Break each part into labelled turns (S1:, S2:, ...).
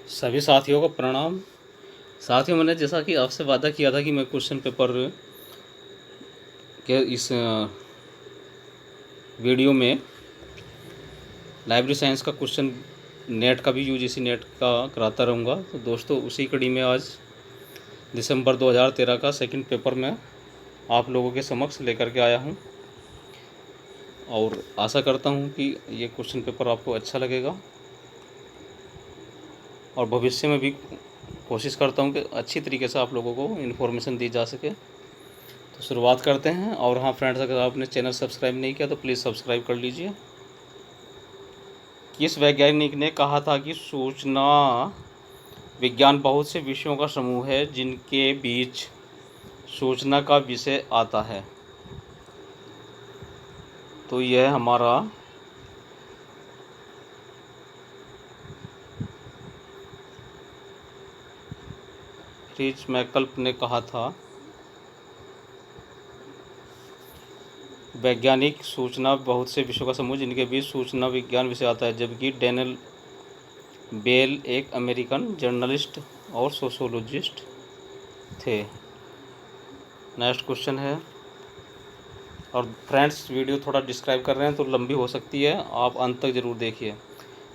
S1: सभी साथियों को प्रणाम। साथियों, मैंने जैसा कि आपसे वादा किया था कि मैं क्वेश्चन पेपर के इस वीडियो में लाइब्रेरी साइंस का क्वेश्चन नेट का भी यूजीसी नेट का कराता रहूँगा। तो दोस्तों, उसी कड़ी में आज दिसंबर 2013 का सेकंड पेपर मैं आप लोगों के समक्ष लेकर के आया हूँ और आशा करता हूँ कि ये क्वेश्चन पेपर आपको अच्छा लगेगा और भविष्य में भी कोशिश करता हूँ कि अच्छी तरीके से आप लोगों को इन्फॉर्मेशन दी जा सके। तो शुरुआत करते हैं। और हाँ फ्रेंड्स, अगर आपने चैनल सब्सक्राइब नहीं किया तो प्लीज़ सब्सक्राइब कर लीजिए। किस वैज्ञानिक ने कहा था कि सूचना विज्ञान बहुत से विषयों का समूह है जिनके बीच सूचना का विषय आता है? तो यह हमारा फ्रिट्ज मैकल्प ने कहा था। वैज्ञानिक सूचना बहुत से विषयों का समूह जिनके बीच सूचना विज्ञान विषय आता है, जबकि डैनियल बेल एक अमेरिकन जर्नलिस्ट और सोशोलॉजिस्ट थे। नेक्स्ट क्वेश्चन है। और फ्रेंड्स, वीडियो थोड़ा डिस्क्राइब कर रहे हैं तो लंबी हो सकती है, आप अंत तक ज़रूर देखिए।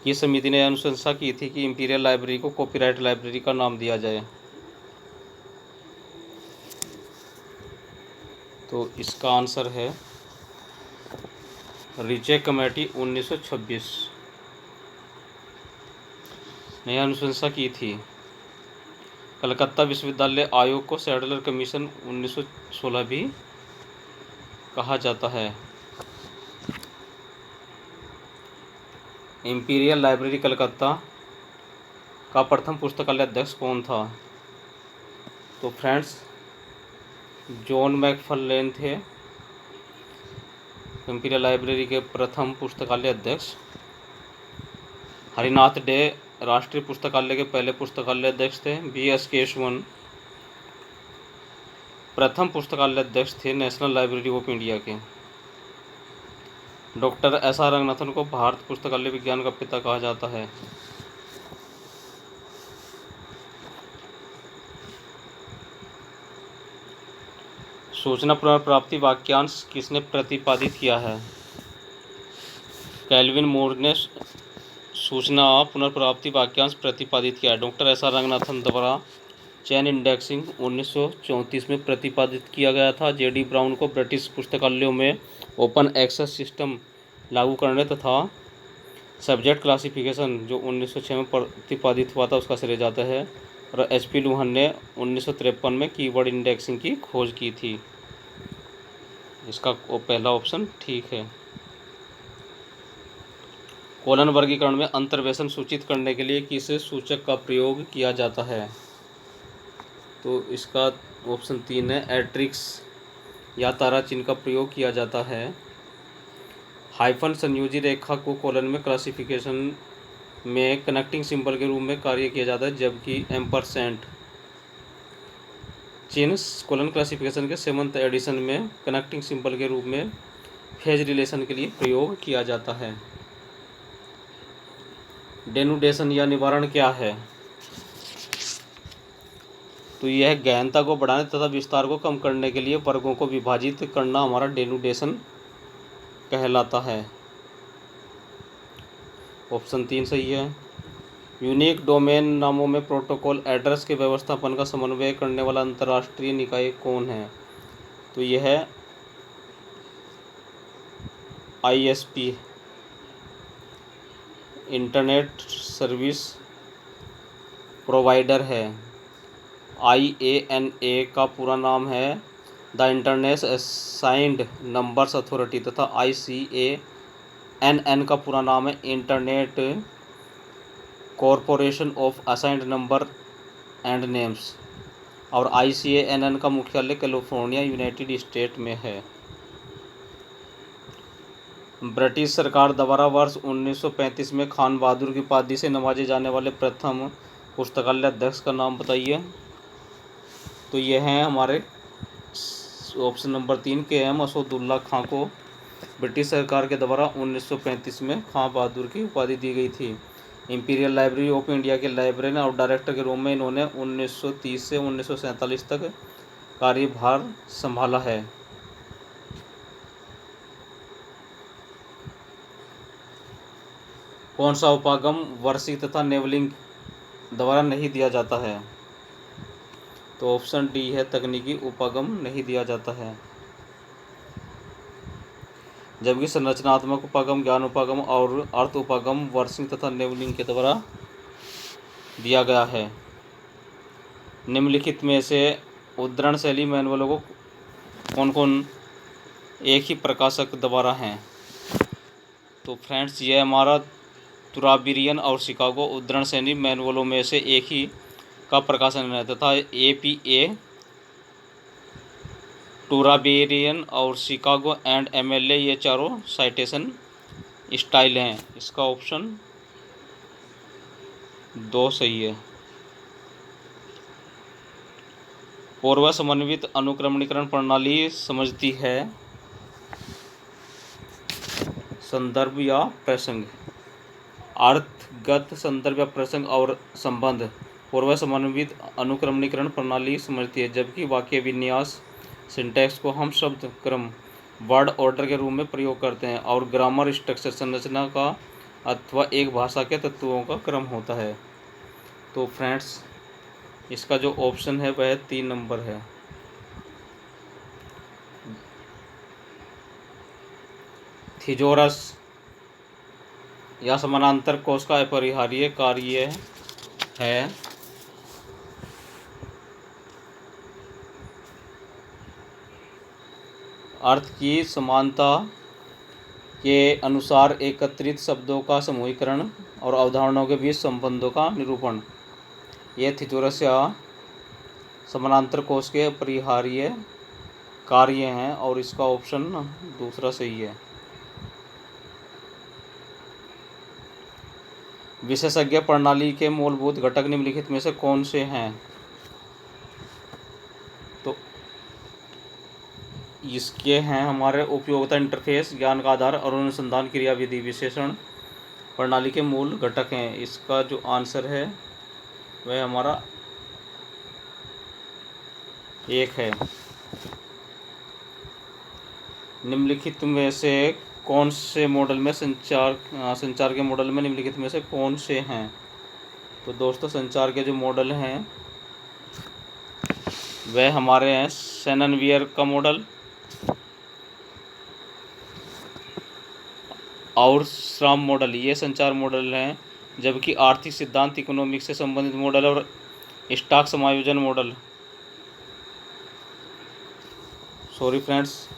S1: किस समिति ने अनुशंसा की थी कि इंपीरियल लाइब्रेरी को कॉपीराइट लाइब्रेरी का नाम दिया जाए? तो इसका आंसर है रिचे कमेटी 1926 ने अनुशंसा की थी। कलकत्ता विश्वविद्यालय आयोग को सैडलर कमीशन 1916 भी कहा जाता है। इंपीरियल लाइब्रेरी कलकत्ता का प्रथम पुस्तकालय अध्यक्ष कौन था? तो फ्रेंड्स, जॉन मैकफर्लेन थे इंपीरियल लाइब्रेरी के प्रथम पुस्तकालय अध्यक्ष। हरिनाथ डे राष्ट्रीय पुस्तकालय के पहले पुस्तकालय अध्यक्ष थे। B.S. केशवन प्रथम पुस्तकालय अध्यक्ष थे नेशनल लाइब्रेरी ऑफ इंडिया के। Doctor S.R. रंगनाथन को भारत पुस्तकालय विज्ञान का पिता कहा जाता है। सूचना पुनर्प्राप्ति वाक्यांश किसने प्रतिपादित किया है? कैल्विन मूर ने सूचना पुनर्प्राप्ति वाक्यांश प्रतिपादित किया है। Doctor S.R. रंगनाथन द्वारा चैन इंडेक्सिंग 1934 में प्रतिपादित किया गया था। J.D. ब्राउन को ब्रिटिश पुस्तकालयों में ओपन एक्सेस सिस्टम लागू करने तथा सब्जेक्ट क्लासिफिकेशन जो 1906 में प्रतिपादित हुआ था उसका श्रेय जाता है। और H.P. लूहन ने 1953 में कीवर्ड इंडेक्सिंग की खोज की थी। इसका पहला ऑप्शन ठीक है। कोलन वर्गीकरण में अंतर्वेशन सूचित करने के लिए किस सूचक का प्रयोग किया जाता है? तो इसका ऑप्शन 3 है, एट्रिक्स या तारा चिन्ह का प्रयोग किया जाता है। हाइफन संयोजी रेखा को कोलन में क्लासिफिकेशन में कनेक्टिंग सिंबल के रूप में कार्य किया जाता है, जबकि एम्परसेंट चिन्ह कोलन क्लासिफिकेशन के 7th एडिशन में कनेक्टिंग सिंबल के रूप में फेज रिलेशन के लिए प्रयोग किया जाता है। डेनुडेशन या निवारण क्या है? तो यह गहनता को बढ़ाने तथा विस्तार को कम करने के लिए वर्गों को विभाजित करना हमारा डेनुडेशन कहलाता है। ऑप्शन 3 सही है। यूनिक डोमेन नामों में प्रोटोकॉल एड्रेस के व्यवस्थापन का समन्वय करने वाला अंतर्राष्ट्रीय निकाय कौन है? तो यह है ISP, इंटरनेट सर्विस प्रोवाइडर है। IANA का पूरा नाम है the internet assigned numbers authority तथा ICANN का पूरा नाम है internet corporation of assigned number and names. और ICANN का मुख्यालय कैलिफोर्निया, यूनाइटेड स्टेट में है। ब्रिटिश सरकार द्वारा वर्ष 1935 में खान बहादुर की उपाधि से नवाजे जाने वाले प्रथम पुस्तकालय अध्यक्ष का नाम बताइए। तो ये हैं हमारे ऑप्शन नंबर 3 KM असदुल्ला खां को ब्रिटिश सरकार के द्वारा 1935 में खां बहादुर की उपाधि दी गई थी। इंपीरियल लाइब्रेरी ऑफ इंडिया के लाइब्रेरियन और डायरेक्टर के रूप में इन्होंने 1930 से 1947 तक कार्यभार संभाला है। कौन सा उपागम वार्षिक तथा नेवलिंग द्वारा नहीं दिया जाता है? तो ऑप्शन डी है, तकनीकी उपागम नहीं दिया जाता है। जबकि संरचनात्मक उपागम, ज्ञान उपागम और अर्थ उपागम वार्षिक तथा नेवलिंग के द्वारा दिया गया है। निम्नलिखित में से उद्धरण शैली मैनुअलों को कौन कौन एक ही प्रकाशक द्वारा हैं? तो फ्रेंड्स, ये हमारा तुराबिरियन और शिकागो उद्धरण शैली मैनुअलों में से एक ही का प्रकाशन है तथा APA, टूराबेरियन और शिकागो एंड MLA ये चारों साइटेशन स्टाइल हैं। इसका ऑप्शन 2 सही है। पूर्व समन्वित अनुक्रमणीकरण प्रणाली समझती है संदर्भ या प्रसंग, अर्थगत संदर्भ या प्रसंग और संबंध। पूर्व समन्वित अनुक्रमणीकरण प्रणाली समझती है, जबकि वाक्य विन्यास सिंटैक्स को हम शब्द क्रम वर्ड ऑर्डर के रूप में प्रयोग करते हैं और ग्रामर स्ट्रक्चर संरचना का अथवा एक भाषा के तत्वों का क्रम होता है। तो फ्रेंड्स, इसका जो ऑप्शन है वह 3 नंबर है। थिजोरस या समानांतर कोश का अपरिहार्य कार्य है अर्थ की समानता के अनुसार एकत्रित शब्दों का समूहीकरण और अवधारणाओं के बीच संबंधों का निरूपण। यह थिजोरस या समानांतर कोश के अपरिहार्य कार्य हैं और इसका ऑप्शन दूसरा सही है। विशेषज्ञ प्रणाली के मूलभूत घटक निम्नलिखित में से कौन से हैं? तो इसके हैं हमारे उपयोगिता इंटरफेस, ज्ञान का आधार और अनुसंधान क्रियाविधि विश्लेषण प्रणाली के मूल घटक हैं। इसका जो आंसर है वह हमारा 1 है। निम्नलिखित में से कौन से मॉडल में संचार के मॉडल में निम्नलिखित में से कौन से हैं? तो दोस्तों, संचार के जो मॉडल हैं वह हमारे हैं शैनन वियर का मॉडल और श्राम मॉडल, ये संचार मॉडल हैं। जबकि आर्थिक सिद्धांत, इकोनॉमिक्स से संबंधित मॉडल और स्टॉक समायोजन मॉडल, सॉरी फ्रेंड्स,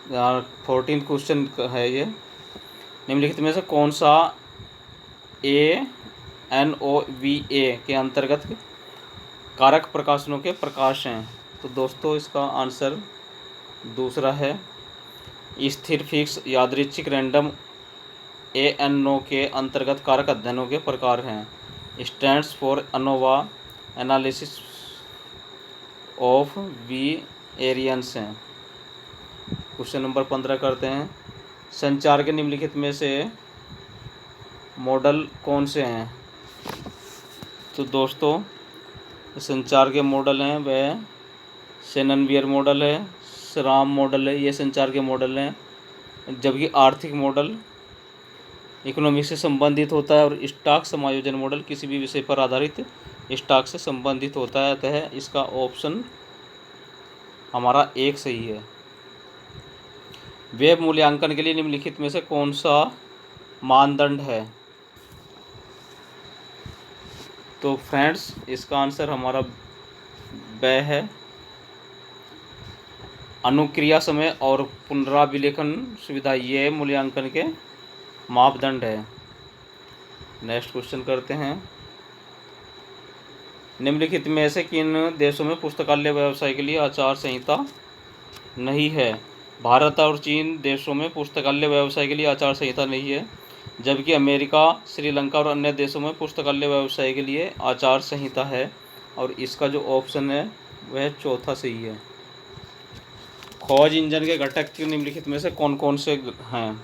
S1: 14 क्वेश्चन है ये। निम्नलिखित में से कौन सा ANOVA के अंतर्गत कारक प्रकाशनों के प्रकाश हैं? तो दोस्तों, इसका आंसर दूसरा है। स्थिर, फिक्स, यादृच्छिक, रैंडम ANO के अंतर्गत कारक अध्ययनों के प्रकार हैं। Stands for ANOVA, analysis of variance हैं। क्वेश्चन नंबर 15 करते हैं। संचार के निम्नलिखित में से मॉडल कौन से हैं? तो दोस्तों, संचार के मॉडल हैं वह शैनन वियर मॉडल है, श्राम मॉडल है, ये संचार के मॉडल हैं। जबकि आर्थिक मॉडल इकोनॉमिक्स से संबंधित होता है और स्टॉक समायोजन मॉडल किसी भी विषय पर आधारित स्टॉक से संबंधित होता है। अतः इसका ऑप्शन हमारा 1 सही है। वेब मूल्यांकन के लिए निम्नलिखित में से कौन सा मानदंड है? तो फ्रेंड्स, इसका आंसर हमारा ब है। अनुक्रिया समय और पुनराभिलेखन सुविधा, ये मूल्यांकन के मापदंड है। नेक्स्ट क्वेश्चन करते हैं। निम्नलिखित में से किन देशों में पुस्तकालय व्यवसाय के लिए आचार संहिता नहीं है? भारत और चीन देशों में पुस्तकालय व्यवसाय के लिए आचार संहिता नहीं है, जबकि अमेरिका, श्रीलंका और अन्य देशों में पुस्तकालय व्यवसाय के लिए आचार संहिता है। और इसका जो ऑप्शन है वह चौथा सही है। खोज इंजन के घटक निम्नलिखित में से कौन कौन से हैं?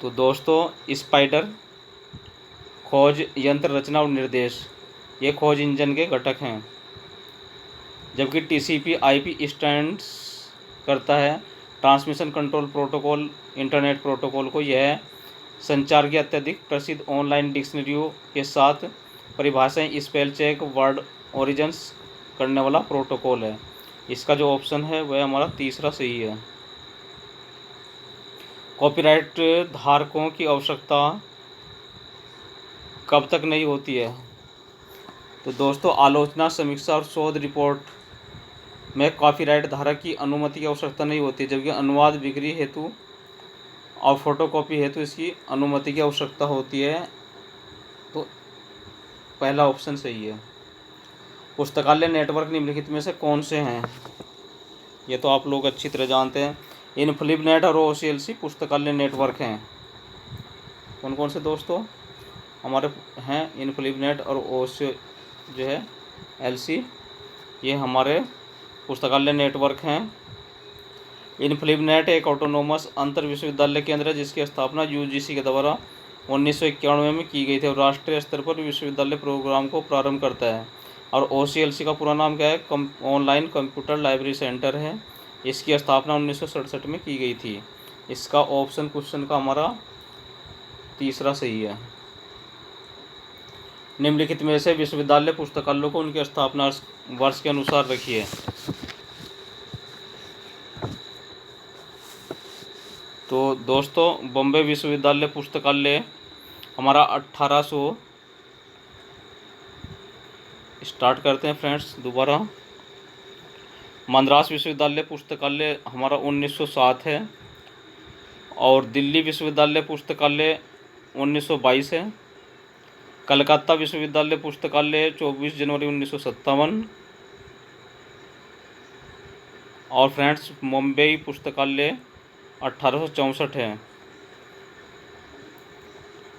S1: तो दोस्तों स्पाइडर खोज यंत्र रचना और निर्देश, ये खोज इंजन के घटक हैं। जबकि टीसीपी आईपी स्टैंड्स करता है transmission control protocol internet protocol को। यह संचार की अत्यधिक प्रसिद्ध ऑनलाइन डिक्शनरियों के साथ परिभाषाएं स्पेल चेक वर्ड ओरिजिन्स करने वाला प्रोटोकॉल है। इसका जो ऑप्शन है वह हमारा तीसरा सही है। कॉपीराइट धारकों की आवश्यकता कब तक नहीं होती है? तो दोस्तों आलोचना, समीक्षा और शोध रिपोर्ट में कॉपीराइट धारक की अनुमति की आवश्यकता नहीं होती, जबकि अनुवाद, बिक्री हेतु और फोटोकॉपी हेतु इसकी अनुमति की आवश्यकता होती है। तो पहला ऑप्शन सही है। पुस्तकालय नेटवर्क निम्नलिखित में से कौन से हैं? ये तो आप लोग अच्छी तरह जानते हैं। इनफ्लिबनेट और OCLC पुस्तकालय नेटवर्क हैं। कौन कौन से दोस्तों हमारे हैं? इनफ्लिबनेट और जो है LC, ये हमारे पुस्तकालय नेटवर्क हैं। इनफ्लिबनेट एक ऑटोनोमस अंतर विश्वविद्यालय केंद्र है जिसकी स्थापना UGC के द्वारा 1991 में की गई थी और राष्ट्रीय स्तर पर विश्वविद्यालय प्रोग्राम को प्रारंभ करता है। और OCLC का पूरा नाम क्या है? ऑनलाइन कंप्यूटर लाइब्रेरी सेंटर है। इसकी स्थापना 1967 में की गई थी। इसका ऑप्शन क्वेश्चन का हमारा तीसरा सही है। निम्नलिखित में से विश्वविद्यालय पुस्तकालयों को उनके स्थापना वर्ष के अनुसार रखिए। तो दोस्तों बॉम्बे विश्वविद्यालय पुस्तकालय हमारा 1800 स्टार्ट करते हैं फ्रेंड्स दोबारा। मद्रास विश्वविद्यालय पुस्तकालय हमारा 1907 है और दिल्ली विश्वविद्यालय पुस्तकालय 1922 है। कलकत्ता विश्वविद्यालय पुस्तकालय 24 जनवरी 1957 और फ्रेंड्स मुंबई पुस्तकालय 1864 है।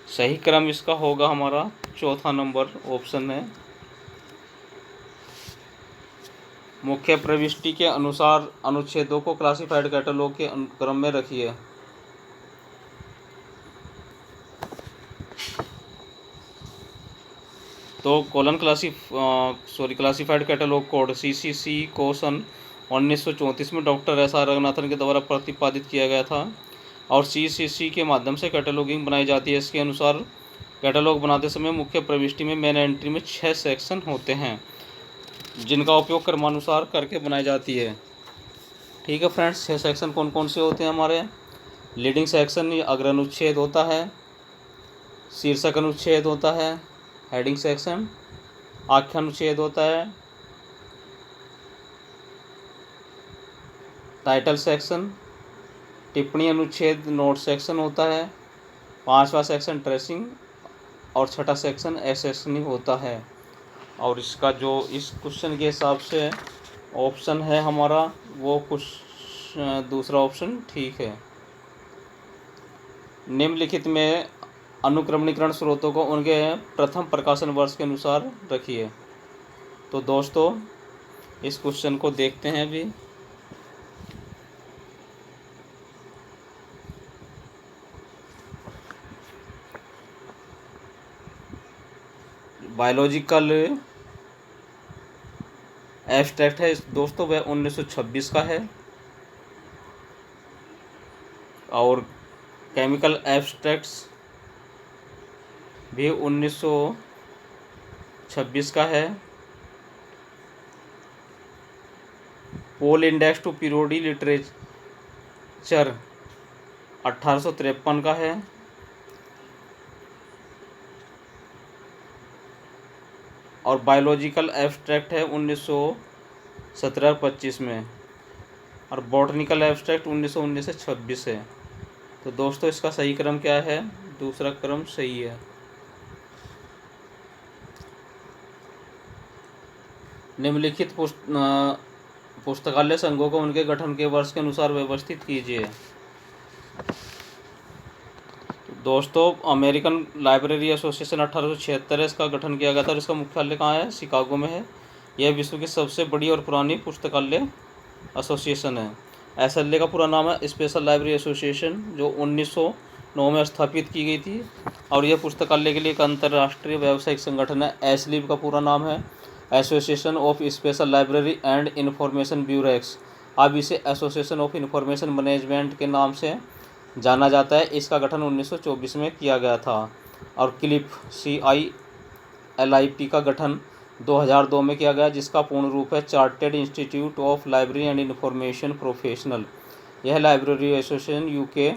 S1: सही क्रम इसका होगा हमारा चौथा नंबर ऑप्शन है। मुख्य प्रविष्टि के अनुसार अनुच्छेदों को क्लासिफाइड कैटलॉग के क्रम में रखिए। तो क्लासिफाइड कैटलॉग कोड CCC को सन 1934 में डॉक्टर SR रंगनाथन के द्वारा प्रतिपादित किया गया था और CCC के माध्यम से कैटलॉगिंग बनाई जाती है। इसके अनुसार कैटलॉग बनाते समय मुख्य प्रविष्टि में मेन एंट्री में 6 सेक्शन होते हैं जिनका उपयोग क्रमानुसार करके बनाई जाती है। ठीक है फ्रेंड्स, 6 सेक्शन कौन कौन से होते हैं हमारे? लीडिंग सेक्शन अग्र अनुच्छेद होता है, शीर्षक अनुच्छेद होता है, हेडिंग सेक्शन आख्या अनुच्छेद होता है, टाइटल सेक्शन टिप्पणी अनुच्छेद नोट सेक्शन होता है, 5वां सेक्शन ट्रेसिंग और 6ठा सेक्शन एसेसनिंग होता है। और इसका जो इस क्वेश्चन के हिसाब से ऑप्शन है हमारा वो कुछ दूसरा ऑप्शन ठीक है। निम्नलिखित में अनुक्रमणीकरण स्रोतों को उनके प्रथम प्रकाशन वर्ष के अनुसार रखिए। तो दोस्तों इस क्वेश्चन को देखते हैं अभी। बायोलॉजिकल एब्स्ट्रैक्ट है दोस्तों, वह 1926 का है और केमिकल एब्स्ट्रैक्ट्स भी 1926 का है। पोल इंडेक्स टू पीरियोडी लिटरेचर 1853 का है और बायोलॉजिकल एब्स्ट्रैक्ट है 1917-25 में और बॉटनिकल एब्स्ट्रैक्ट 1919 से 26 है। तो दोस्तों इसका सही क्रम क्या है? दूसरा क्रम सही है। निम्नलिखित पुस्तकालय संघों को उनके गठन के वर्ष के अनुसार व्यवस्थित कीजिए। दोस्तों अमेरिकन लाइब्रेरी एसोसिएशन 1876 है, इसका गठन किया गया था और इसका मुख्यालय कहाँ है? शिकागो में है। यह विश्व की सबसे बड़ी और पुरानी पुस्तकालय एसोसिएशन है। SLA का पूरा नाम है स्पेशल लाइब्रेरी एसोसिएशन, जो 1909 में स्थापित की गई थी और यह पुस्तकालय के लिए एक अंतर्राष्ट्रीय व्यावसायिक संगठन है। एसलीब का पूरा नाम है association of special library and information bureaux. अब इसे एसोसिएशन ऑफ इंफॉर्मेशन मैनेजमेंट के नाम से जाना जाता है। इसका गठन 1924 में किया गया था। और क्लिप CILIP का गठन 2002 में किया गया, जिसका पूर्ण रूप है chartered institute of library and information professional. यह लाइब्रेरी एसोसिएशन UK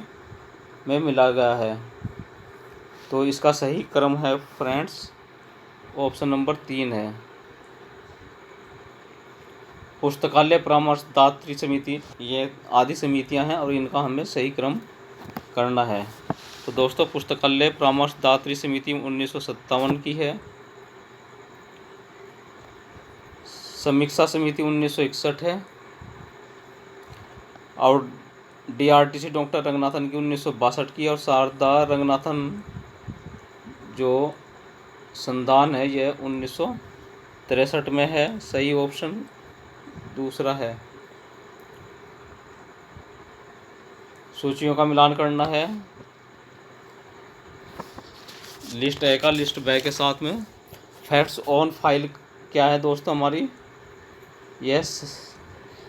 S1: में मिला गया है। तो इसका सही क्रम है फ्रेंड्स ऑप्शन नंबर 3 है। पुस्तकालय परामर्शदात्री समिति, ये आदि समितियां हैं और इनका हमें सही क्रम करना है। तो दोस्तों पुस्तकालय परामर्शदात्री समिति 1957 की है। समीक्षा समिति 1961 है और DRTC डॉक्टर रंगनाथन की 1962 की। और शारदा रंगनाथन जो संधान है यह 1963 में है। सही ऑप्शन दूसरा है। सूचियों का मिलान करना है लिस्ट ए का लिस्ट B के साथ में। फैक्ट्स ऑन फाइल क्या है दोस्तों हमारी? यस,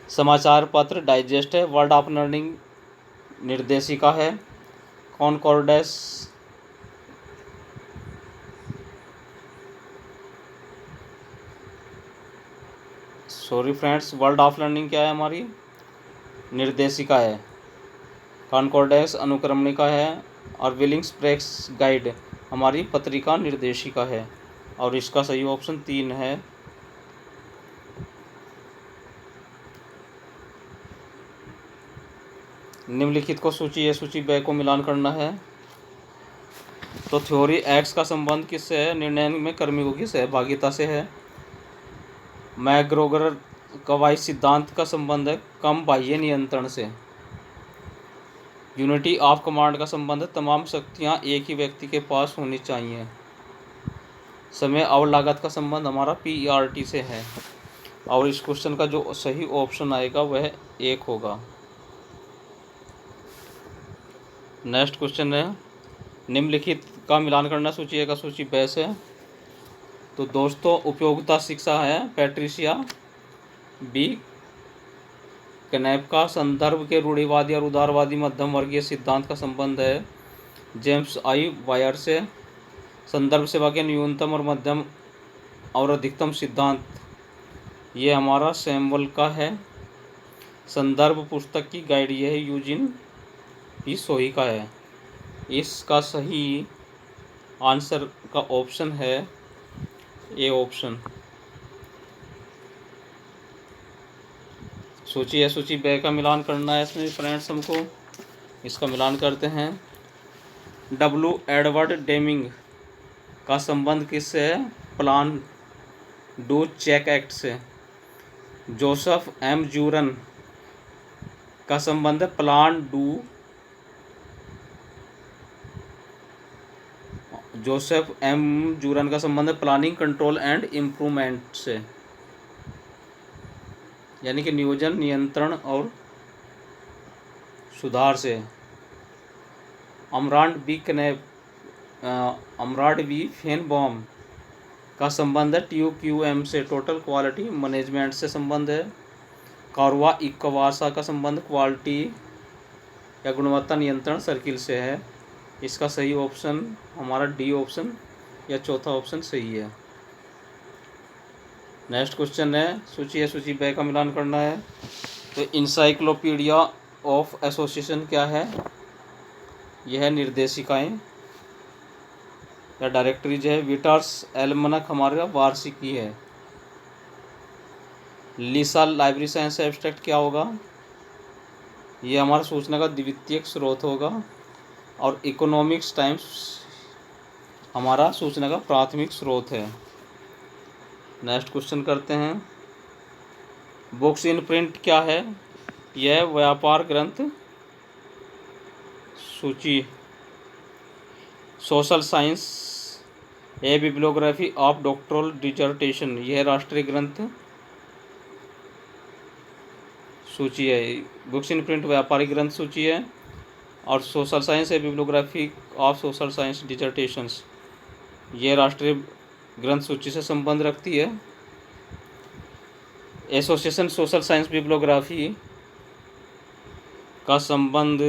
S1: समाचार पत्र डाइजेस्ट है। वर्ड ऑफ लर्निंग निर्देशिका है। Concordance sorry friends, word of learning क्या है हमारी? निर्देशिका है। कॉनकॉर्डेंस अनुक्रमणिका है। और विलिंग्स प्रेस गाइड हमारी पत्रिका निर्देशिका है। और इसका सही ऑप्शन 3 है। निम्नलिखित को सूची A सूची B को मिलान करना है। तो थ्योरी X का संबंध किससे है? निर्णय में कर्मियों की सहभागिता से है। मैग्रोगर कवाई सिद्धांत का संबंध है कम बाह्य नियंत्रण से। यूनिटी ऑफ कमांड का संबंध है तमाम शक्तियां एक ही व्यक्ति के पास होनी चाहिए। समय और लागत का संबंध हमारा PERT से है। और इस क्वेश्चन का जो सही ऑप्शन आएगा वह 1 होगा। नेक्स्ट क्वेश्चन है निम्नलिखित का मिलान करना सूची A का सूची B से। तो दोस्तों उपयोगिता शिक्षा है पैट्रिशिया B कैनेप का। संदर्भ के रूढ़िवादी और उदारवादी मध्यम वर्गीय सिद्धांत का संबंध है जेम्स I वायर से। संदर्भ सेवा के न्यूनतम और मध्यम और अधिकतम सिद्धांत ये हमारा सैमुअल का है। संदर्भ पुस्तक की गाइड यह है यूजिन P सोही का है। इसका सही आंसर का ऑप्शन है A ऑप्शन। सूची A सूची B का मिलान करना है इसमें फ्रेंड्स हमको। इसका मिलान करते हैं। W एडवर्ड डेमिंग का संबंध किससे है? प्लान डू चेक एक्ट से। जोसेफ M जूरन का संबंध है plan do. Joseph M Juran का संबंध है प्लानिंग कंट्रोल एंड इम्प्रूवमेंट से, यानी कि नियोजन नियंत्रण और सुधार से। अमराड बी फेनबॉम का संबंध है TOQM से, टोटल क्वालिटी मैनेजमेंट से संबंध है। कारवा इकवासा का संबंध क्वालिटी या गुणवत्ता नियंत्रण सर्किल से है। इसका सही ऑप्शन हमारा D ऑप्शन या चौथा ऑप्शन सही है। नेक्स्ट क्वेश्चन है सूची A सूची B का मिलान करना है। तो इंसाइक्लोपीडिया ऑफ एसोसिएशन क्या है? यह निर्देशिकाएं या डायरेक्टरीज है। विटर्स एल्मनक हमारा वार्षिकी है। लीसा लाइब्रेरी साइंस एब्स्ट्रैक्ट क्या होगा? यह हमारा सूचना का द्वितीयक स्रोत होगा। और इकोनॉमिक्स टाइम्स हमारा सूचना का प्राथमिक स्रोत है। नेक्स्ट क्वेश्चन करते हैं। बुक्स इन प्रिंट क्या है? यह व्यापार ग्रंथ सूची। Social science A bibliography of doctoral dissertation यह राष्ट्रीय ग्रंथ सूची है। बुक्स इन प्रिंट व्यापारिक ग्रंथ सूची है। और सोशल साइंस है बिब्लियोग्राफी ऑफ सोशल साइंस डिजर्टेशंस, ये राष्ट्रीय ग्रंथ सूची से संबंध रखती है। एसोसिएशन सोशल साइंस बिब्लियोग्राफी का संबंध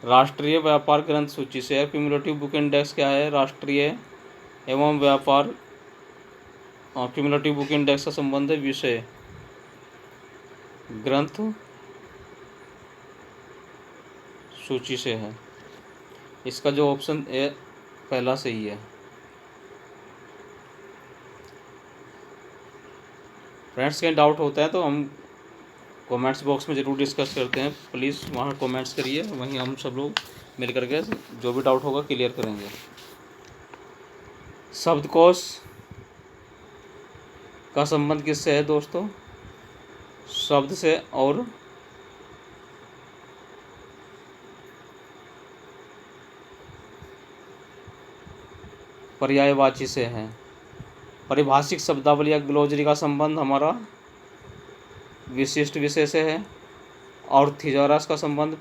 S1: राष्ट्रीय व्यापार ग्रंथ सूची से है। क्यूमुलेटिव बुक इंडेक्स क्या है? राष्ट्रीय एवं व्यापार क्यूमुलेटिव बुक इंडेक्स का संबंध है विषय ग्रंथ सूची से है। इसका जो ऑप्शन है पहला सही है। फ्रेंड्स कहीं डाउट होता है तो हम कमेंट्स बॉक्स में ज़रूर डिस्कस करते हैं, प्लीज़ वहाँ कमेंट्स करिए, वहीं हम सब लोग मिल करके जो भी डाउट होगा क्लियर करेंगे। शब्दकोश का संबंध किससे है दोस्तों? शब्द से और पर्यायवाची से है। परिभाषिक शब्दावली या ग्लोजरी का संबंध हमारा विशिष्ट विषय से है। और थिजॉरस का संबंध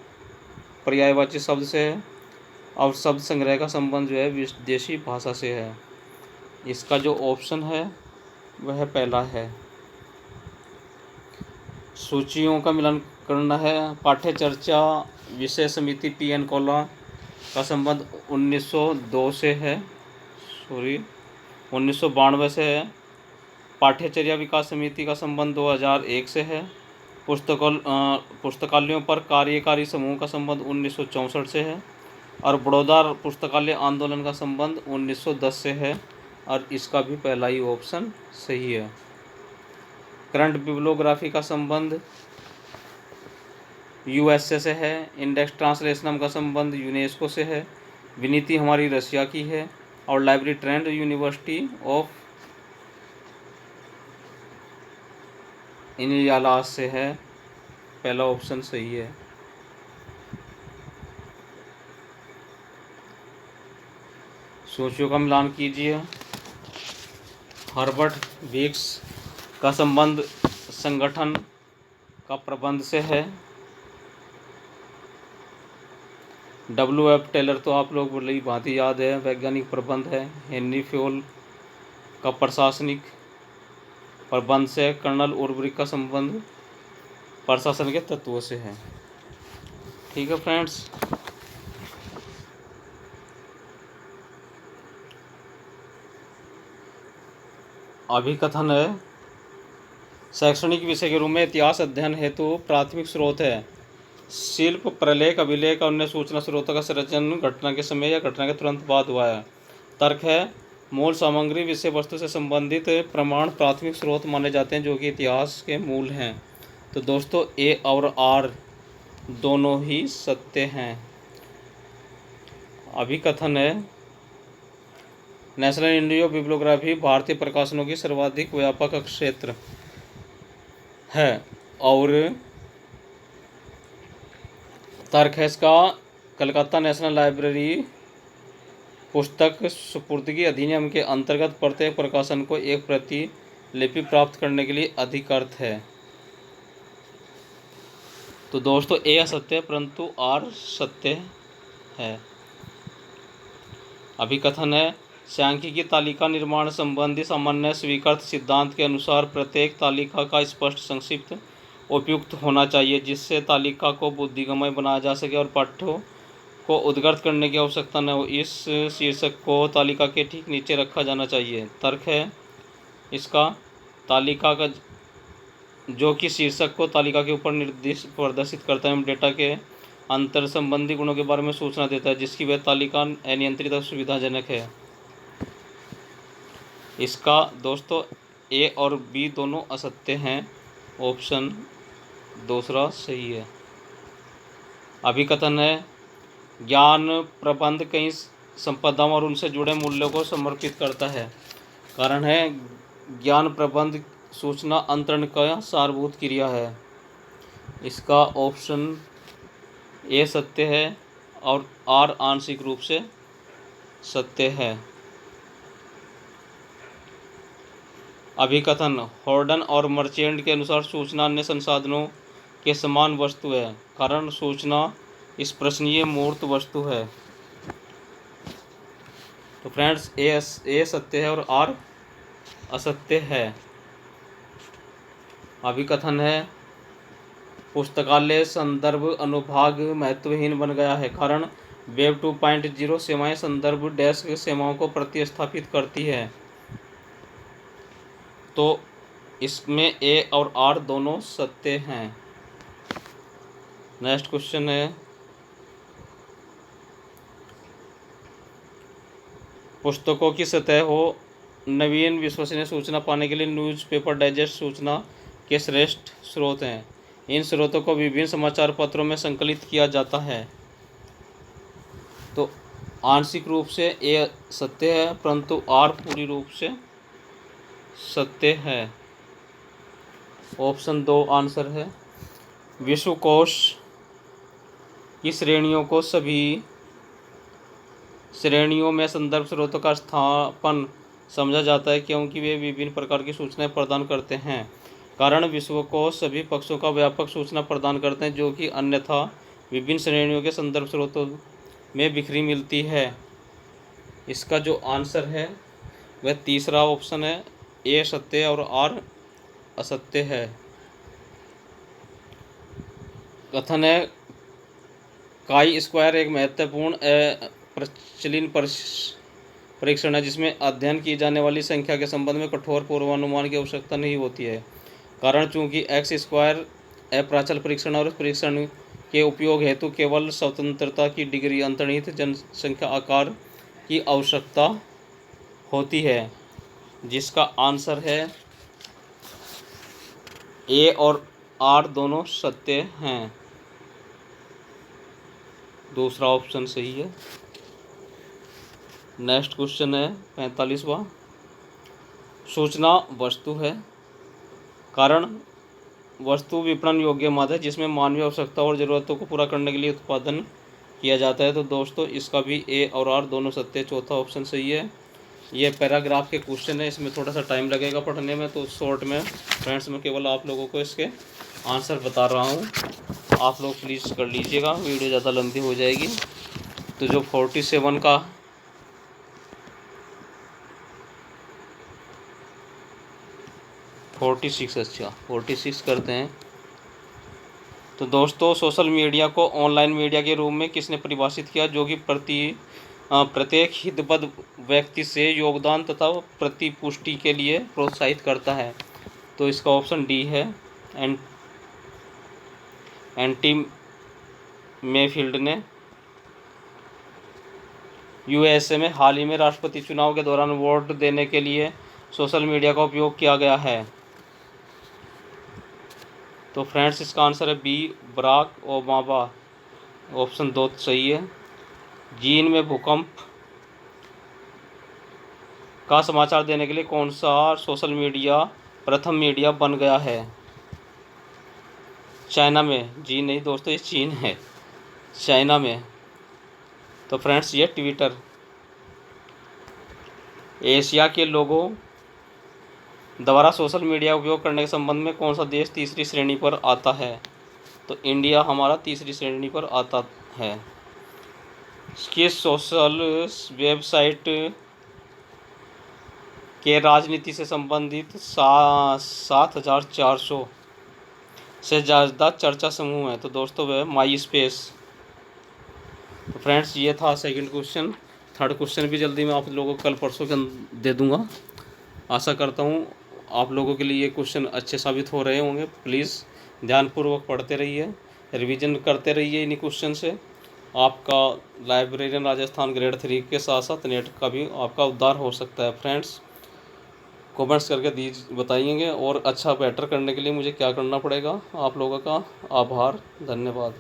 S1: पर्यायवाची शब्द से है। और शब्द संग्रह का संबंध जो है विदेशी भाषा से है। इसका जो ऑप्शन है वह पहला है। सूचियों का मिलन करना है। पाठ्य चर्चा विषय समिति PN कौला का संबंध 1902 से है, 1992 से है। पाठ्यचर्या विकास समिति का संबंध 2001 से है। पुस्तकालयों पर कार्यकारी समूह का संबंध 1964 से है। और बड़ौदा पुस्तकालय आंदोलन का संबंध 1910 से है। और इसका भी पहला ही ऑप्शन सही है। करंट बिब्लियोग्राफी का संबंध USA से है। इंडेक्स ट्रांसलेशनम का संबंध यूनेस्को से है। विनीति हमारी रशिया की है। और लाइब्रेरी ट्रेंड यूनिवर्सिटी ऑफ इनियालास से है। पहला ऑप्शन सही है। सूचियों का मिलान कीजिए। हर्बर्ट वीक्स का संबंध संगठन का प्रबंध से है। WF टेलर तो आप लोग बड़ी भांति याद है, वैज्ञानिक प्रबंध है। हेनरी फ्योल का प्रशासनिक प्रबंध से। कर्नल उर्वरिक का संबंध प्रशासन के तत्वों से है। ठीक है फ्रेंड्स, अभिकथन है शैक्षणिक विषय के रूप में इतिहास अध्ययन हेतु प्राथमिक स्रोत है शिल्प, प्रलेख, अभिलेख और अन्य सूचना स्रोतों का सृजन घटना के समय या घटना के तुरंत बाद हुआ है। तर्क है मूल सामग्री विषय वस्तु से संबंधित प्रमाण प्राथमिक स्रोत माने जाते हैं जो कि इतिहास के मूल हैं। तो दोस्तों A और R दोनों ही सत्य हैं। अभिकथन है नेशनल इंडियो बिब्लियोग्राफी भारतीय प्रकाशनों की सर्वाधिक व्यापक क्षेत्र है। और तर्क है इसका कलकत्ता नेशनल लाइब्रेरी पुस्तक सुपुर्दगी अधिनियम के अंतर्गत प्रत्येक प्रकाशन को एक प्रतिलिपि प्राप्त करने के लिए अधिकृत है। तो दोस्तों A असत्य है परंतु R सत्य है। अभिकथन है सांख्यिकी तालिका निर्माण संबंधी सामान्य स्वीकृत सिद्धांत के अनुसार प्रत्येक तालिका का स्पष्ट संक्षिप्त उपयुक्त होना चाहिए जिससे तालिका को बुद्धिगम्य बनाया जा सके और पाठ्यों को उद्धृत करने की आवश्यकता न हो। इस शीर्षक को तालिका के ठीक नीचे रखा जाना चाहिए। तर्क है इसका तालिका का जो कि शीर्षक को तालिका के ऊपर निर्दिष्ट प्रदर्शित करता है एवं डेटा के अंतर संबंधी गुणों के बारे में सूचना देता है जिसकी वह तालिका अनियंत्रित और सुविधाजनक है। इसका दोस्तों A और B दोनों असत्य हैं। ऑप्शन दूसरा सही है। अभिकथन है ज्ञान प्रबंध कई संपदाओं और उनसे जुड़े मूल्यों को समर्पित करता है। कारण है ज्ञान प्रबंध सूचना अंतरण का सारभूत क्रिया है। इसका ऑप्शन A सत्य है और R आंशिक रूप से सत्य है। अभिकथन हॉर्डन और मर्चेंट के अनुसार सूचना अन्य संसाधनों के समान वस्तु है, कारण सूचना स्पर्शनीय मूर्त वस्तु है। तो फ्रेंड्स ए सत्य है और आर असत्य है। अभिकथन है पुस्तकालय संदर्भ अनुभाग महत्वहीन बन गया है, कारण वेब 2.0 सेवाएं संदर्भ डेस्क सेवाओं को प्रतिस्थापित करती है। तो इसमें ए और आर दोनों सत्य हैं। नेक्स्ट क्वेश्चन है पुस्तकों की सतह हो नवीन विश्वसनीय सूचना पाने के लिए न्यूज़पेपर डाइजेस्ट सूचना के श्रेष्ठ स्रोत हैं। इन स्रोतों को विभिन्न समाचार पत्रों में संकलित किया जाता है। तो आंशिक रूप से ए सत्य है, परंतु आर पूरी रूप से सत्य है। ऑप्शन 2 आंसर है। विश्वकोश की श्रेणियों को सभी श्रेणियों में संदर्भ स्रोतों का स्थापन समझा जाता है, क्योंकि वे विभिन्न प्रकार की सूचनाएं प्रदान करते हैं। कारण विश्वकोश सभी पक्षों का व्यापक सूचना प्रदान करते हैं, जो कि अन्यथा विभिन्न श्रेणियों के संदर्भ स्रोतों में बिखरी मिलती है। इसका जो आंसर है वह तीसरा ऑप्शन है, ए सत्य और आर असत्य है। कथन है काई स्क्वायर एक महत्वपूर्ण प्रचलित परीक्षण है, जिसमें अध्ययन की जाने वाली संख्या के संबंध में कठोर पूर्वानुमान की आवश्यकता नहीं होती है। कारण चूंकि एक्स स्क्वायर अप्राचल परीक्षण और परीक्षण के उपयोग हेतु केवल स्वतंत्रता की डिग्री अंतर्निहित जनसंख्या आकार की आवश्यकता होती है, जिसका आंसर है ए और आर दोनों सत्य हैं। दूसरा ऑप्शन सही है। नेक्स्ट क्वेश्चन है 45वां। सूचना वस्तु है, कारण वस्तु विपणन योग्य माध्यम है जिसमें मानवीय आवश्यकता और ज़रूरतों को पूरा करने के लिए उत्पादन किया जाता है। तो दोस्तों इसका भी ए और आर दोनों सत्य। चौथा ऑप्शन सही है। ये पैराग्राफ के क्वेश्चन है, इसमें थोड़ा सा टाइम लगेगा पढ़ने में, तो शॉर्ट में फ्रेंड्स मैं केवल आप लोगों को इसके आंसर बता रहा हूँ। आप लोग प्लीज़ कर लीजिएगा, वीडियो ज़्यादा लंबी हो जाएगी। तो जो 47 का 46 करते हैं। तो दोस्तों सोशल मीडिया को ऑनलाइन मीडिया के रूप में किसने परिभाषित किया, जो कि प्रत्येक हितबद्ध व्यक्ति से योगदान तथा प्रतिपुष्टि के लिए प्रोत्साहित करता है। तो इसका ऑप्शन डी है, एंटी मेफील्ड ने। यूएसए में हाल ही में राष्ट्रपति चुनाव के दौरान वोट देने के लिए सोशल मीडिया का उपयोग किया गया है। तो फ्रेंड्स इसका आंसर है बी, बराक ओबामा। ऑप्शन 2 सही है। चीन में भूकंप का समाचार देने के लिए कौन सा सोशल मीडिया प्रथम मीडिया बन गया है? चाइना में। जी नहीं दोस्तों, ये चीन है, चाइना में। तो फ्रेंड्स ये ट्विटर। एशिया के लोगों द्वारा सोशल मीडिया उपयोग करने के संबंध में कौन सा देश तीसरी श्रेणी पर आता है? तो इंडिया हमारा तीसरी श्रेणी पर आता है। इसकी सोशल वेबसाइट के राजनीति से संबंधित 7,400 से ज़्यादा चर्चा समूह है। तो दोस्तों वह माई स्पेस। तो फ्रेंड्स ये था सेकंड क्वेश्चन। थर्ड क्वेश्चन भी जल्दी मैं आप लोगों को कल परसों के दे दूंगा। आशा करता हूँ आप लोगों के लिए ये क्वेश्चन अच्छे साबित हो रहे होंगे। प्लीज़ ध्यानपूर्वक पढ़ते रहिए, रिवीजन करते रहिए इन्हीं क्वेश्चन से। आपका लाइब्रेरियन राजस्थान ग्रेड 3 के साथ साथ नेट का भी आपका उद्धार हो सकता है। फ्रेंड्स कमेंट्स करके बताइएंगे, और अच्छा बेटर करने के लिए मुझे क्या करना पड़ेगा। आप लोगों का आभार, धन्यवाद।